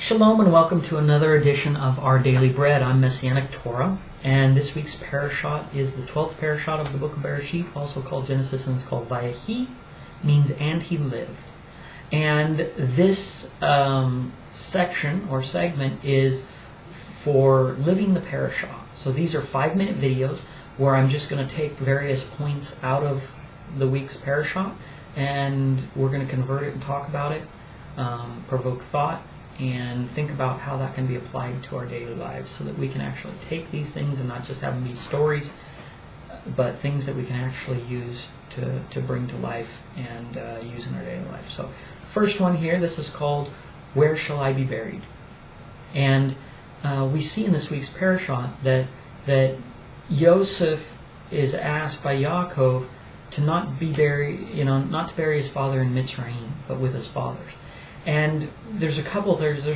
Shalom and welcome to another edition of Our Daily Bread. I'm Messianic Torah, and this week's Parashat is the 12th Parashat of the book of Bereshit, also called Genesis, and it's called Vayechi, means and he lived. And this section or segment is for living the Parashat. So these are 5-minute videos where I'm just going to take various points out of the week's Parashat, and we're going to convert it and talk about it, provoke thought, and think about how that can be applied to our daily lives so that we can actually take these things and not just have them be stories, but things that we can actually use to bring to life and use in our daily life. So first one here, this is called Where Shall I Be Buried? And we see in this week's Parashat that Yosef is asked by Yaakov to not be buried, not to bury his father in Mitzrayim, but with his fathers. And there's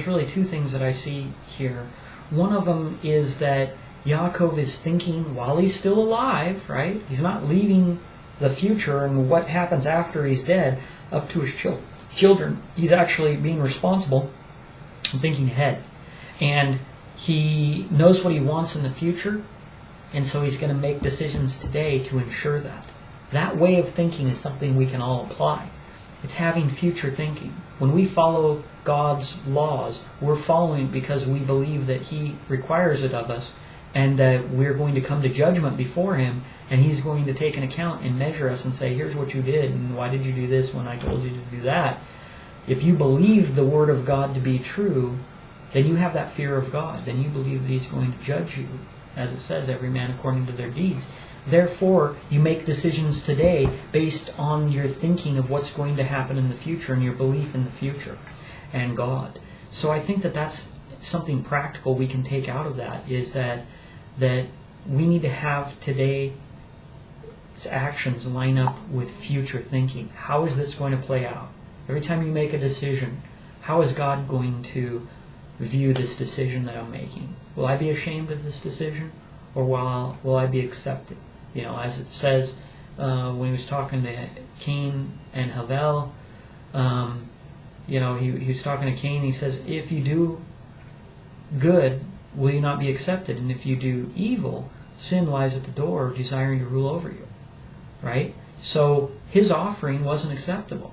really two things that I see here. One of them is that Yaakov is thinking while he's still alive, right? He's not leaving the future and what happens after he's dead up to his children. He's actually being responsible and thinking ahead. And he knows what he wants in the future, and so he's going to make decisions today to ensure that. That way of thinking is something we can all apply. It's having future thinking. When we follow God's laws, we're following because we believe that He requires it of us, and that we're going to come to judgment before Him, and He's going to take an account and measure us and say, here's what you did, and why did you do this when I told you to do that? If you believe the Word of God to be true, then you have that fear of God. Then you believe that He's going to judge you, as it says, every man according to their deeds. Therefore, you make decisions today based on your thinking of what's going to happen in the future and your belief in the future and God. So I think that that's something practical we can take out of that, is that we need to have today's actions line up with future thinking. How is this going to play out? Every time you make a decision, how is God going to view this decision that I'm making? Will I be ashamed of this decision, or will I be accepted? As it says when he was talking to Cain and Havel, he was talking to Cain. He says, if you do good, will you not be accepted? And if you do evil, sin lies at the door, desiring to rule over you. Right? So his offering wasn't acceptable,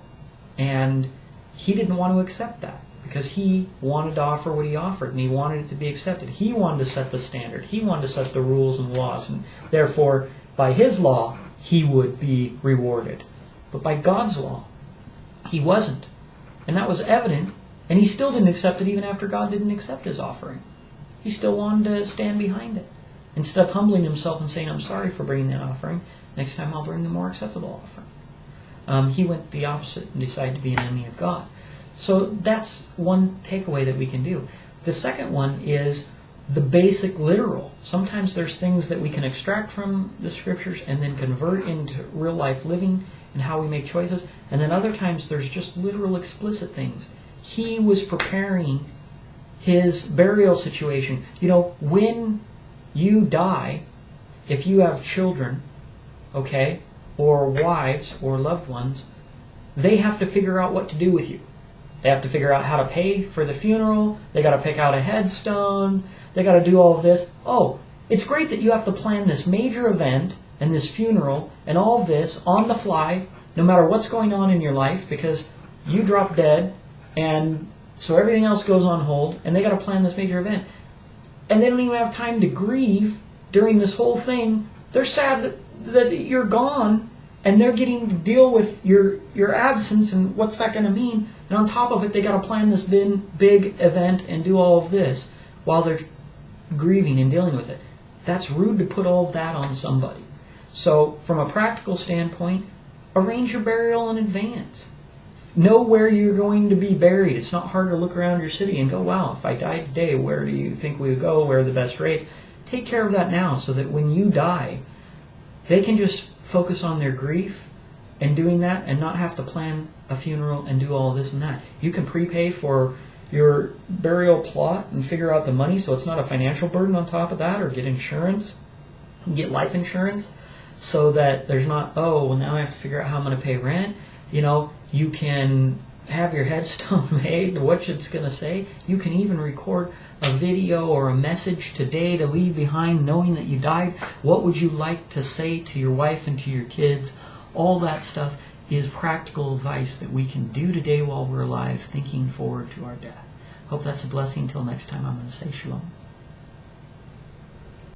and he didn't want to accept that, because he wanted to offer what he offered, and he wanted it to be accepted. He wanted to set the standard. He wanted to set the rules and laws, and therefore, by his law, he would be rewarded. But by God's law, he wasn't. And that was evident, and he still didn't accept it even after God didn't accept his offering. He still wanted to stand behind it. Instead of humbling himself and saying, I'm sorry for bringing that offering, next time I'll bring the more acceptable offering. He went the opposite and decided to be an enemy of God. So that's one takeaway that we can do. The second one is the basic literal. Sometimes there's things that we can extract from the scriptures and then convert into real life living and how we make choices. And then other times there's just literal explicit things. He was preparing his burial situation. When you die, if you have children, or wives or loved ones, they have to figure out what to do with you. They have to figure out how to pay for the funeral. They got to pick out a headstone. They got to do all of this. Oh, it's great that you have to plan this major event and this funeral and all of this on the fly, no matter what's going on in your life, because you drop dead, and so everything else goes on hold, and they got to plan this major event. And they don't even have time to grieve during this whole thing. They're sad that you're gone, and they're getting to deal with your absence and what's that going to mean. And on top of it, they got to plan this big event and do all of this while they're grieving and dealing with it. That's rude to put all of that on somebody. So from a practical standpoint, arrange your burial in advance. Know where you're going to be buried. It's not hard to look around your city and go, wow, if I died today, where do you think we would go? Where are the best rates? Take care of that now, so that when you die, they can just focus on their grief and doing that, and not have to plan a funeral and do all this and that. You can prepay for your burial plot and figure out the money so it's not a financial burden on top of that, or get insurance, get life insurance, so that there's not, now I have to figure out how I'm going to pay rent. You can have your headstone made, what it's going to say. You can even record a video or a message today to leave behind knowing that you died. What would you like to say to your wife and to your kids? All that stuff is practical advice that we can do today while we're alive, thinking forward to our death. Hope that's a blessing. Until next time, I'm going to say Shalom.